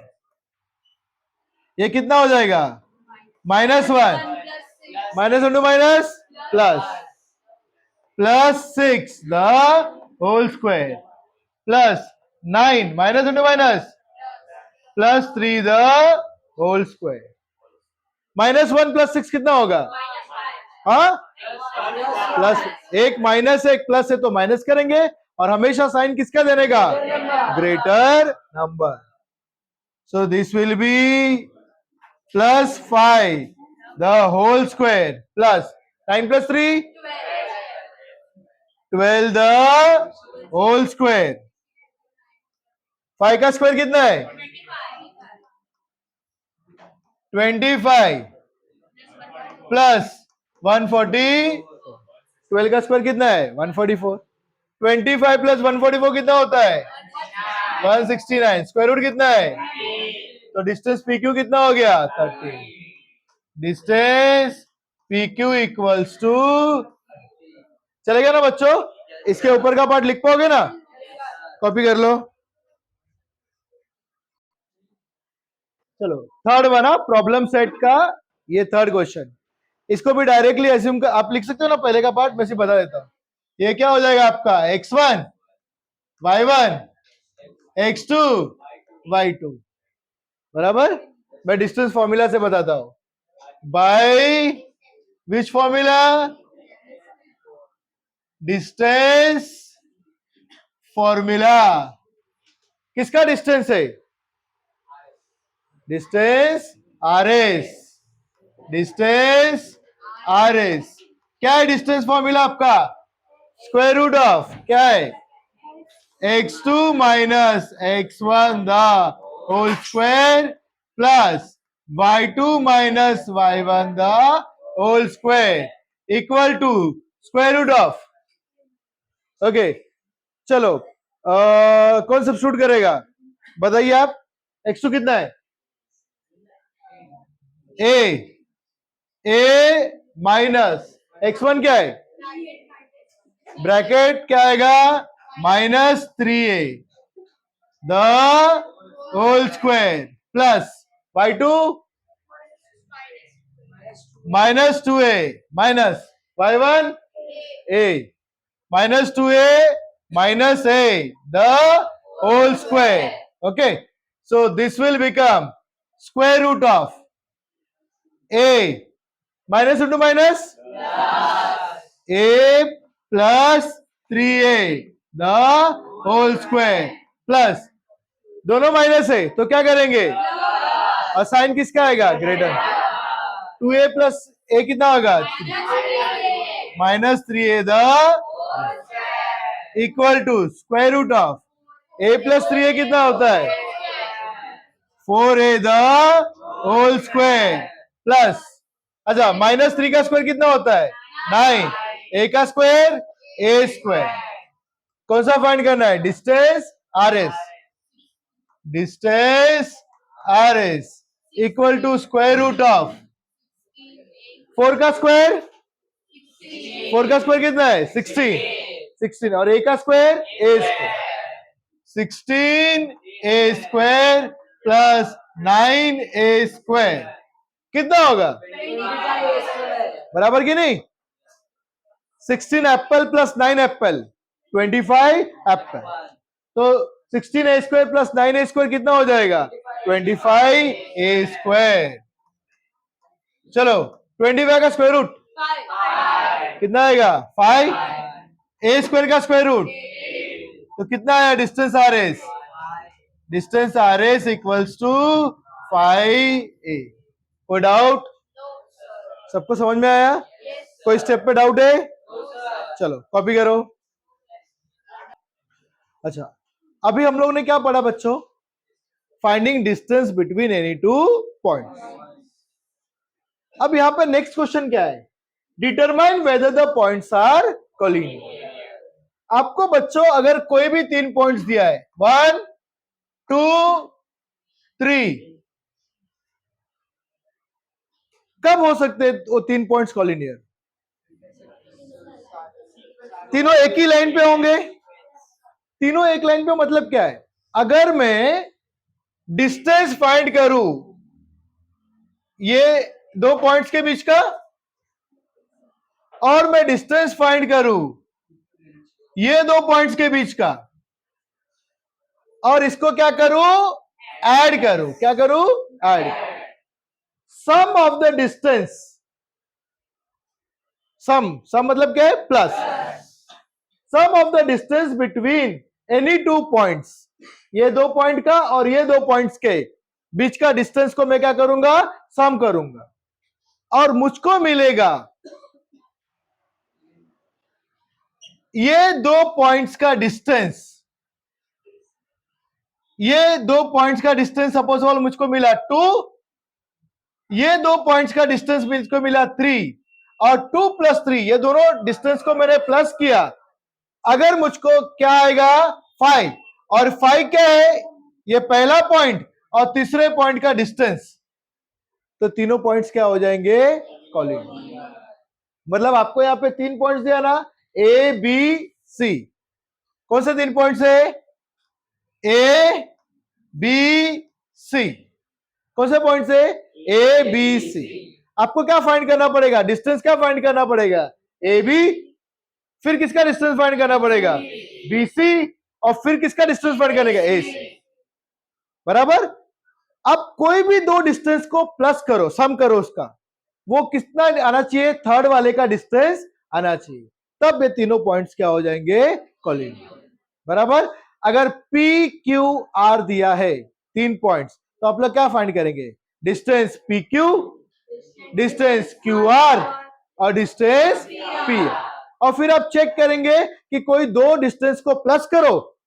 S1: ये कितना हो जाएगा, -1 -1 minus plus 6 the whole square plus 9 -1 +3 the whole square. -1 + 6 कितना होगा, हाँ प्लस, एक माइनस एक प्लस है तो माइनस करेंगे, और हमेशा साइन किसका देने का, greater number. So this will be +5 the whole square plus 9 plus 3 12 the whole square. 5 का स्क्वायर कितना है 25 प्लस 140। 12 का स्क्वायर कितना है 144। 25 प्लस 144 कितना होता है 169। स्क्वायर रूट कितना है तो डिस्टेंस पी क्यू कितना हो गया 30। Distance P Q equals to, चलेगा ना बच्चों? इसके ऊपर का पार्ट लिख पाओगे ना? कॉपी कर लो। चलो थर्ड बना प्रॉब्लम सेट का, ये थर्ड क्वेश्चन। इसको भी डायरेक्टली एज्यूम कर आप लिख सकते हो ना, पहले का पार्ट मैं सिर्फ बता देता हूं। ये क्या हो जाएगा आपका x1 y1 x2 y2 बराबर। मैं डिस्टेंस फॉर्मूला से बताता हूं। By which formula distance formula. किसका डिस्टेंस है distance R S. Distance R S क्या है डिस्टेंस फॉर्मूला आपका स्क्वायर रूट ऑफ क्या है x2 minus x1 the whole square plus y2 minus y1 the whole square equal to square root of. Okay चलो कौन substitute करेगा बताइए आप। x2 कितना है ए माइनस x1 क्या है ब्रैकेट क्या आएगा -3a the whole square plus y2 -2a minus y1 a -2a minus a the whole square. Okay, so this will become square root of a minus into minus a plus 3a the whole square plus दोनों minus है तो क्या करेंगे और sign किसका आएगा greater. 2a plus a कितना होगा -3a the equal to square root of a plus 3a कितना होता है 4a the whole square plus अच्छा -3 का स्क्वायर कितना होता है 9 a का स्क्वायर a स्क्वायर। कौन सा फाइंड करना है distance R S. Distance R S equal to square root of 4 का स्क्वायर कितना है 16 और a का square a square 16a square plus 9a square कितना होगा बराबर की नहीं। 16 एप्पल प्लस 9 एप्पल 25 एप्पल तो 16a square plus 9a square कितना हो जाएगा 25a स्क्वायर। चलो 25 का स्क्वायर रूट कितना आएगा 5 a स्क्वायर का स्क्वायर रूट तो कितना आया distance R S. Distance R S equals to 5a। कोई डाउट सबको समझ में आया कोई स्टेप पे डाउट है चलो कॉपी करो। अच्छा अभी हम लोग ने क्या पढ़ा बच्चों finding distance between any two points. अब यहां पर नेक्स्ट क्वेश्चन क्या है determine whether the points are collinear. आपको बच्चों अगर कोई भी 3 पॉइंट्स दिया है 1 2 3 कब हो सकते हैं वो 3 पॉइंट्स कोलिनियर। तीनों एक ही लाइन पे होंगे। तीनों एक लाइन पे मतलब क्या है अगर मैं डिस्टेंस फाइंड करूं ये 2 पॉइंट्स के बीच का और मैं डिस्टेंस फाइंड करूं ये 2 पॉइंट्स के बीच का और इसको क्या करूं ऐड करूं क्या करूं add sum of the distance sum मतलब क्या है plus sum of the distance between any 2 points ये 2 पॉइंट का और ये 2 पॉइंट्स के बीच का डिस्टेंस को मैं क्या करूंगा सम करूंगा और मुझको मिलेगा ये दो पॉइंट्स का डिस्टेंस, ये दो पॉइंट्स का डिस्टेंस सपोज ऑल मुझको मिला 2, ये दो पॉइंट्स का डिस्टेंस मुझको मिला 3, और 2 + 3 ये दोनों डिस्टेंस को मैंने प्लस किया, अगर मुझको क्या आएगा 5, और 5 क्या है, ये पहला पॉइंट और तीसरे पॉइंट का डिस्टेंस, तो तीनों पॉइंट्स क्या हो जाएंगे, कॉलिंग। मतलब आपको यहां पे 3 पॉइंट्स दिया ना, ए बी सी, कौन से 3 पॉइंट्स है, ए बी सी, कौन से पॉइंट्स है, ए बी सी। आपको क्या फाइंड करना पड़ेगा, डिस्टेंस क्या फाइंड करना पड़ेगा, ए बी, फिर किसका डिस्टेंस फाइंड करना पड़ेगा, बी सी, और फिर किसका डिस्टेंस फाइंड करेगा, ए सी, बराबर। अब कोई भी दो डिस्टेंस को प्लस करो, सम करो उसका, वो कितना आना चाहिए, थर्ड वाले का डिस्टेंस आना चाहिए, तब ये तीनों पॉइंट्स क्या हो जाएंगे, कॉलिंग, बराबर। अगर पी क्यू आर दिया है 3 पॉइंट्स, तो आप लोग क्या फाइंड करेंगे, distance P Q, distance Q R, और डिस्टेंस पी आर, और फिर आप चेक करेंगे कि कोई दो डिस्टेंस को प्लस करो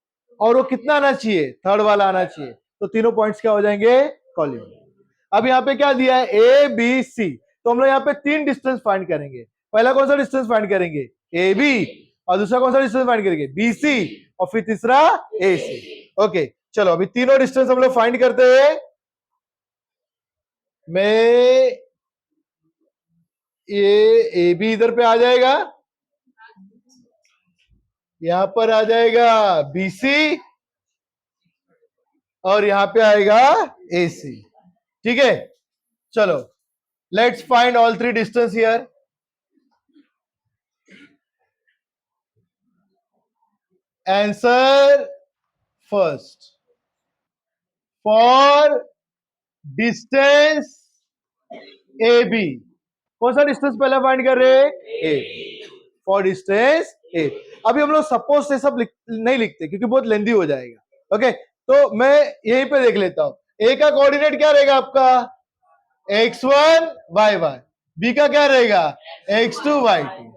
S1: और वो कितना आना चाहिए, थर्ड वाला आना चाहिए, तो तीनों पॉइंट्स क्या हो जाएंगे, कॉलिंग। अब यहाँ पे क्या दिया है, ए बी सी, तो हम लोग यहाँ पे 3 डिस्टेंस फाइंड करेंगे। पहला कौन सा डिस्टेंस फाइंड करेंगे, ए बी, और दूसरा कौन सा डिस्टेंस फाइंड करेंगे, बी सी, और फिर तीसरा ए सी। ओके, चलो अभी तीनों डिस्टेंस हम लोग फाइंड करते हैं। मैं ये ए बी इधर पे आ जाएगा, यहां पर आ जाएगा बी सी, और यहां पे आएगा ए सी, ठीक है। चलो let's find all 3 distance here. Answer first, for distance A B, कौन सा डिस्टेंस पहले फाइंड कर रहे हैं, ए, फॉर डिस्टेंस ए। अभी हम लोग सपोज से सब नहीं लिखते क्योंकि बहुत लेंदी हो जाएगा। ओके, तो मैं यहीं पे देख लेता हूं, ए का कोऑर्डिनेट क्या रहेगा आपका, x1 y1, बी का क्या रहेगा, x2 y2,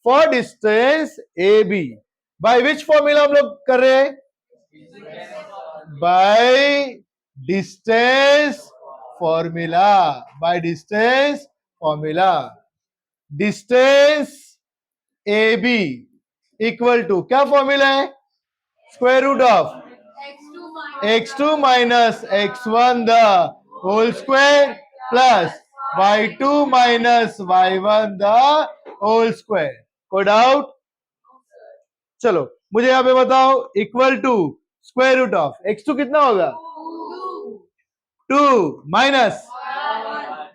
S1: for distance A B, by which formula हम लोग कर रहे हैं, by distance formula, by distance formula. Distance A B equal to क्या फॉर्मूला है, square root of x2 minus x1 the whole square plus y2 minus y1 the whole square। कोई doubt, चलो मुझे यहां पे बताओ, equal to square root of x2 कितना होगा, 2 माइनस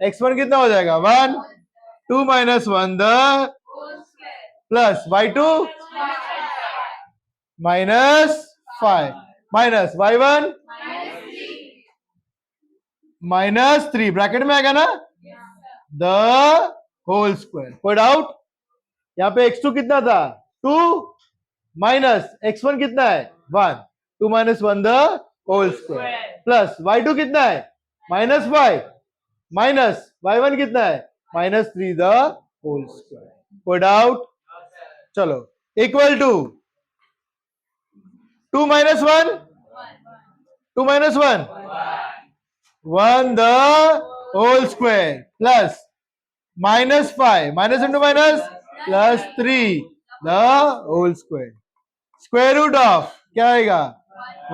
S1: x1 कितना हो जाएगा, 1, 2 minus 1 the plus y2 minus 5 minus y1 -3, bracket में आएगा ना, द होल स्क्वायर। कोई डाउट, यहां पे x2 कितना था, 2, माइनस x1 कितना है, 1, 2 minus 1 the whole square, plus y2 कितना है, -5, माइनस y1 कितना है, -3 द होल स्क्वायर। कोई डाउट, चलो equal to 2 minus 1, 2 minus 1, 1 the whole square plus -5, minus into minus plus 3 the whole square, square root of क्या आएगा,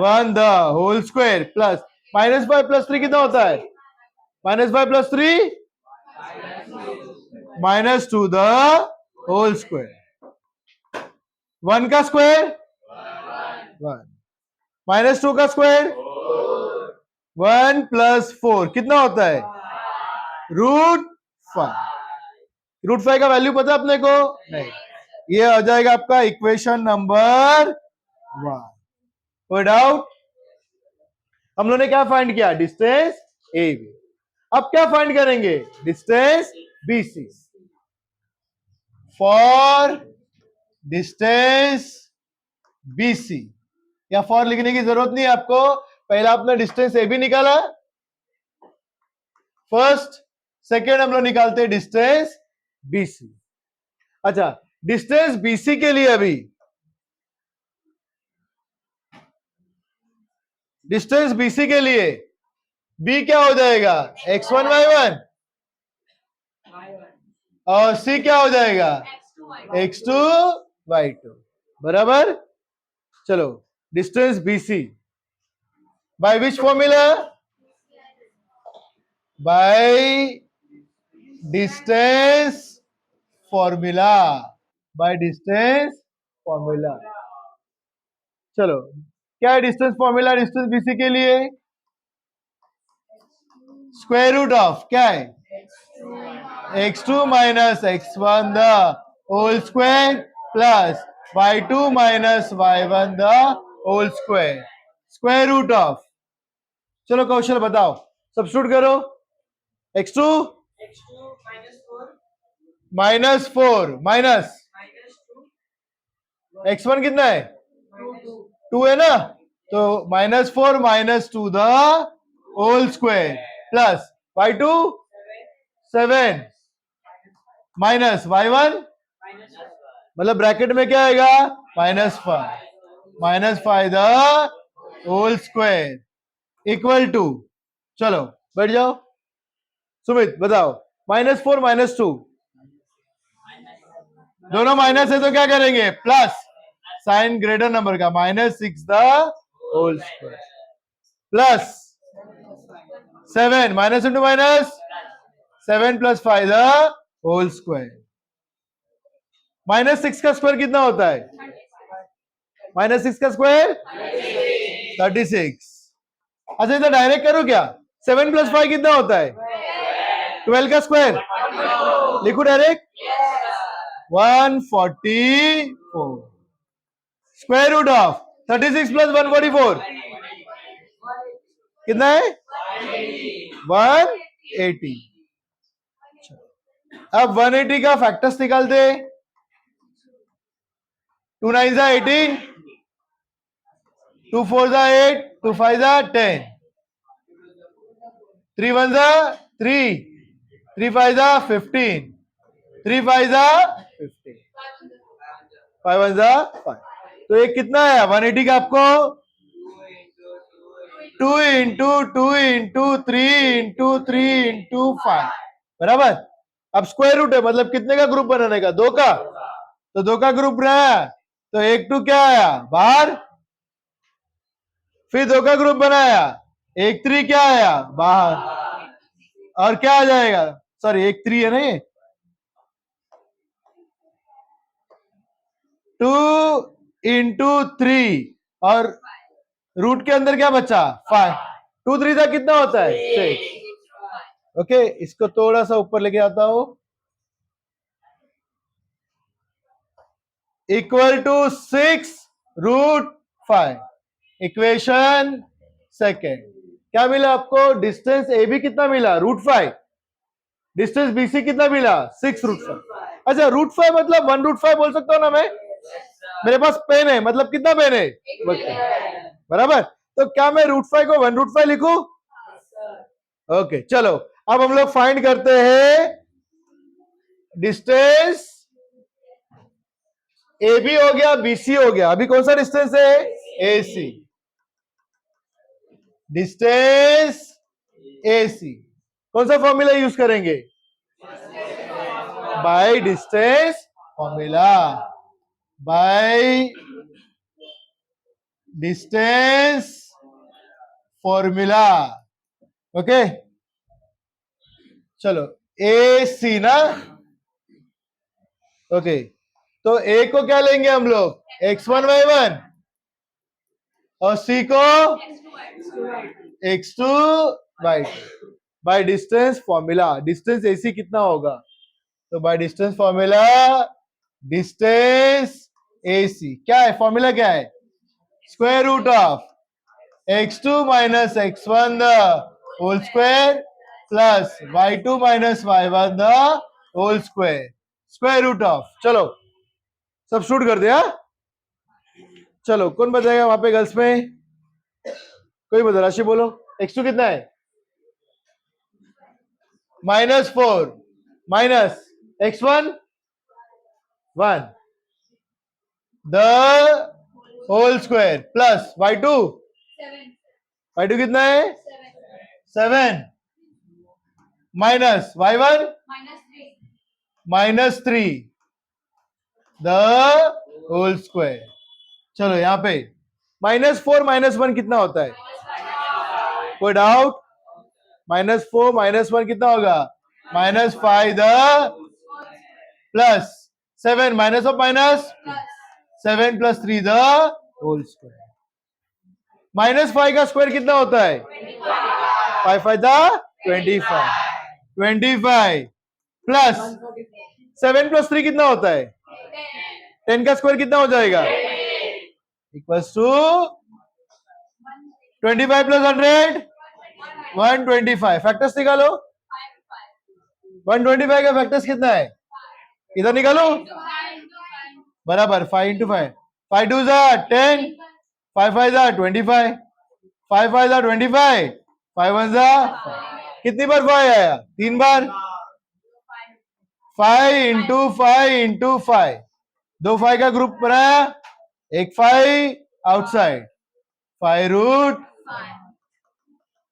S1: 1 the whole square plus -5 plus 3 कितना होता है, -5 plus 3 -2 the whole square, 1 का square 1, -2 का square 1 + 4 कितना होता है, √5। √5 का वैल्यू पता है अपने को, नहीं, ये आ जाएगा आपका इक्वेशन नंबर 1। कोई डाउट, हम लोगों ने क्या फाइंड किया, डिस्टेंस ए बी। अब क्या फाइंड करेंगे, distance B C. For distance B C, या फॉर लिखने की जरूरत नहीं है आपको, पहला आपने डिस्टेंस ए बी निकाला, फर्स्ट सेकेंड हम लोग निकालते हैं डिस्टेंस बीसी। अच्छा, डिस्टेंस बीसी के लिए अभी डिस्टेंस बीसी के लिए बी क्या हो जाएगा, x1 y1, और सी क्या हो जाएगा, x2 y2, बराबर। चलो, distance BC bye which formula, by distance formula, by distance formula. चलो, क्या है डिस्टेंस फॉर्मूला डिस्टेंस बीसी के लिए, स्क्वायर रूट ऑफ क्या है, x2 minus x1 the whole square plus y2 minus y1 the whole square, square root of. चलो कौशल बताओ, substitute करो, x2 माइनस 4 माइनस x1 कितना है, 2 है ना, तो -4 minus 2 the whole square plus y2 7 minus y1, मतलब ब्रैकेट में क्या आएगा, -5 the whole square equal to, चलो बैठ जाओ, सुमित बताओ, -4 -2 दोनों माइनस है तो क्या करेंगे, प्लस साइन ग्रेटर नंबर का, -6 the whole square plus 7 minus into minus 7 plus 5 the whole square. -6 का स्क्वायर कितना होता है, -6 का स्क्वायर 36। अच्छा इधर डायरेक्ट करो क्या, 7 प्लस 5 कितना होता है, 12 का स्क्वायर, लिखो direct 144, square root of 36 plus 144 कितना है, 180। अब 180 का फैक्टर्स निकालते, 2 9 जा 18, 2 4 जा 8, 2 5 जा 10, 3 1 जा 3, 3 5 जा 15, 3 5 जा 15, 5 1 जा 5। तो ये कितना है 180 का आपको, 2 इंटू 2 इंटू 3 इंटू 3 इंटू 5, बराबर। अब स्क्वायर रूट है, मतलब कितने का ग्रुप बनाने का, 2 का, तो 2 का ग्रुप रहा, तो 1 2 क्या आया बाहर, फिर 2 का ग्रुप बनाया, 1 3 क्या आया बाहर, और क्या आ जाएगा, सॉरी 1 3 है नहीं, 2 इंटू 3 और रूट के अंदर क्या बचा 5, 2 3 का कितना होता है 6। ओके, इसको थोड़ा सा ऊपर लेके आता हूं, equal to 6 root 5, equation second. क्या मिला आपको, डिस्टेंस ए बी कितना मिला, √5, डिस्टेंस बीसी कितना मिला, 6 √5। अच्छा √5 मतलब 1 √5 बोल सकता हूं ना मैं, मेरे पास पेन है, मतलब कितना पेन है, बराबर। तो क्या मैं √5 को 1 √5 लिखूं, ओके। चलो अब हम लोग फाइंड करते हैं डिस्टेंस ए बी हो गया, बीसी हो गया, अभी कौन सा डिस्टेंस है, ए सी, डिस्टेंस ए सी। कौन सा फॉर्मूला यूज करेंगे, by distance formula, by distance formula, okay. चलो ए सी ना, ओके, तो ए को क्या लेंगे हम लोग, x1 y1, और सी को x2 y2, by distance formula. Distance AC कितना होगा, तो by distance formula, distance AC क्या है, फॉर्मूला क्या है, square root of x2 minus x1 the whole square plus y2 minus y1 the whole square, square root of. चलो substitute कर दिया, चलो कौन बताएगा वहां पे गर्ल्स में, कोई बता, राशि बोलो, x2 कितना है, -4 minus x1 1 the whole square plus y2 y2 कितना है 7 minus y1 -3 the whole square. चलो यहां पे -4 -1 कितना होता है? कोई डाउट? -4 -1 कितना होगा? -5 the plus 7 minus of minus 7 + 3 the whole square. -5 का स्क्वायर कितना होता है? 5 5 द 25 प्लस 7 + 3 कितना होता है? 10 का स्क्वायर कितना हो जाएगा? Equals to 25 + 100 125. फैक्टर्स निकालो. 125 का फैक्टर्स कितना है? इधर निकालो. बराबर 5 × 5 5 2 = 10 5 5 = 25 5 5 = 25 5 1 = कितनी बार 5 आया? 3 बार. 5 × 5 × 5 दो 5 का ग्रुप बनाया. एक 5 आउटसाइड 5 √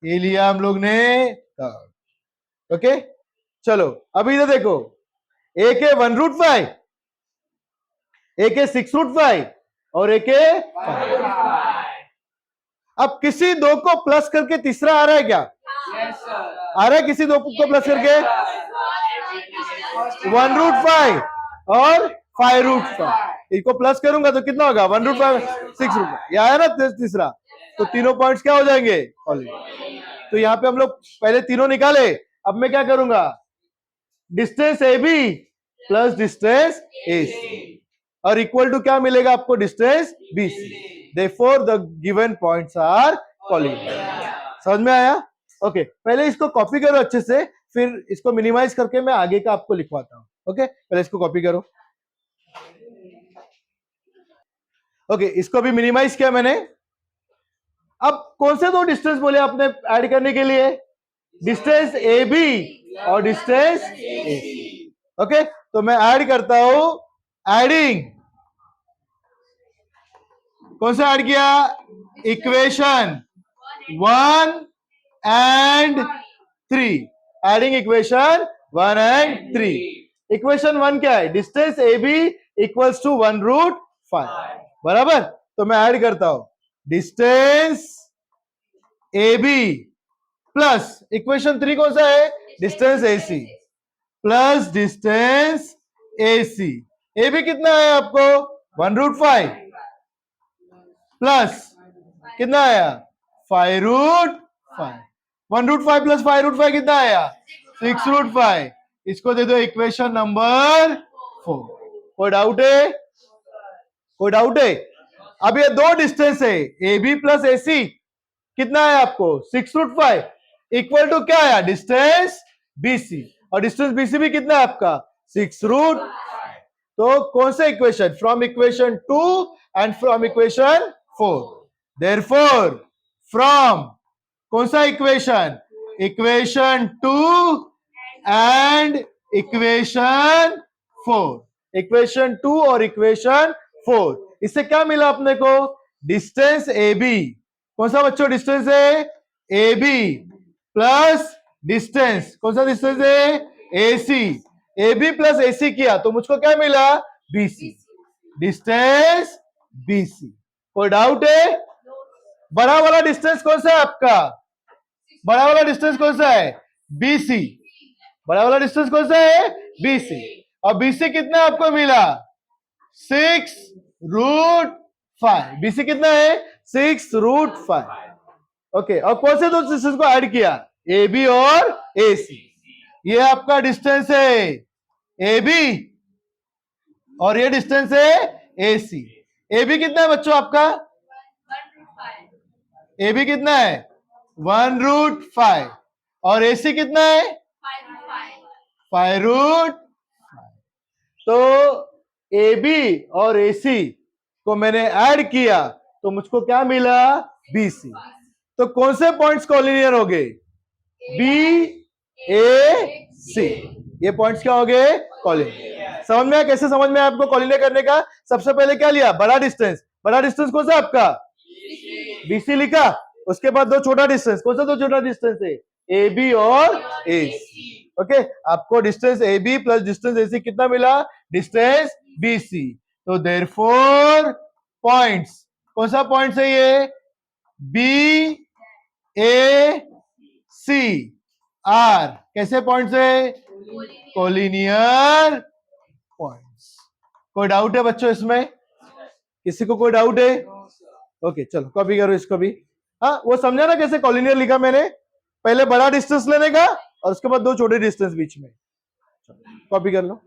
S1: ये लिया हम लोग ने. ओके चलो अभी इधर देखो. एक है 1√5 एक है 6√5 और एक है 5. अब किसी दो को प्लस करके तीसरा आ रहा है क्या? आ रहा है किसी दो को प्लस करके? 1√5 और 5√5. इसको प्लस करूंगा तो कितना होगा? 1√5 6√5. ये आया ना तीसरा. तो तीनों पॉइंट्स क्या हो जाएंगे? तो यहां पे हम लोग पहले तीनों निकाले. अब मैं क्या करूंगा? Distance A B plus distance A C और इक्वल टू क्या मिलेगा आपको? Distance B C. Therefore the given points are collinear. समझ में आया? ओके पहले इसको कॉपी करो अच्छे से, फिर इसको मिनिमाइज करके मैं आगे का आपको लिखवाता हूं. ओके पहले इसको कॉपी करो. ओके इसको भी मिनिमाइज किया मैंने. अब कौन से दो डिस्टेंस बोले आपने ऐड करने के लिए? डिस्टेंस ए बी और डिस्टेंस ए सी. ओके तो मैं ऐड करता हूं. एडिंग कौन सा ऐड किया? Equation 1 and 3. Adding equation 1 and 3. Equation 1 क्या है? Distance A B equals to 1√5. बराबर. तो मैं ऐड करता हूं distance A B plus equation 3 कौन सा है? Distance A C plus distance A C. A B कितना है आपको? 1√5 प्लस कितना आया? 5√5. 1√5 प्लस 5√5 कितना आया? 6√5. इसको दे दो इक्वेशन नंबर 4. कोई डाउट है? कोई डाउट है? अब ये दो डिस्टेंस है A B plus A C. कितना है आपको? 6√5 इक्वल टू क्या आया? Distance B C. और डिस्टेंस बी सी भी कितना है आपका? 6√5. तो कौन सा इक्वेशन? From equation 2 and from equation 4. Therefore from कौन सा इक्वेशन? Equation 2 and equation 4. इक्वेशन 2 और इक्वेशन 4. इससे क्या मिला अपने को? Distance A B. कौन सा बच्चों डिस्टेंस है? ए बी प्लस डिस्टेंस कौन सा डिस्टेंस है? ए सी. ए बी प्लस ए सी किया तो मुझको क्या मिला? B C. Distance B C. कोई डाउट है? बड़ा वाला डिस्टेंस कौन सा है आपका? बड़ा वाला डिस्टेंस कौन सा है? B C. बड़ा वाला डिस्टेंस कौन सा है? B C. और बी सी कितना आपको मिला? 6√5. बी सी कितना है? 6√5. ओके और कौन से दो डिस्टेंस को ऐड किया? ए बी और ए सी. ये आपका डिस्टेंस है ए बी और ये डिस्टेंस है ए सी. ए बी कितना है बच्चों आपका? ए बी कितना है? 1√5 और ए सी कितना है? 5√5. तो ए बी और ए सी को मैंने ऐड किया तो मुझको क्या मिला? B C. तो कौन से पॉइंट्स कॉलिनियर हो गए? बी ए सी, ये पॉइंट्स क्या हो गए? कॉलिनियर। समझ में आया कैसे समझ में आया आपको कॉलिनियर करने का? सबसे पहले क्या लिया? बड़ा डिस्टेंस। बड़ा डिस्टेंस कौन सा आपका? बीसी लिखा। उसके बाद दो छोटा डिस्टेंस। कौन सा दो छोटा डिस्टेंस है? ए बी और ए सी। ओके, आपको distance A B plus distance A C कितना मिला? Distance B C. तो देयरफॉर पॉइंट्स, कौन सा पॉइंट्स है ये? बी ए सी आर कैसे पॉइंट्स है? Collinear points. कोई डाउट है बच्चों इसमें? किसी को कोई डाउट है?
S2: No, sir.
S1: ओके चलो कॉपी करो इसको भी। हाँ, वो समझा ना कैसे कॉलिनियर लिखा मैंने? पहले बड़ा डिस्टेंस लेने का और उसके बाद दो छोटे डिस्टेंस बीच में। कॉपी कर लो।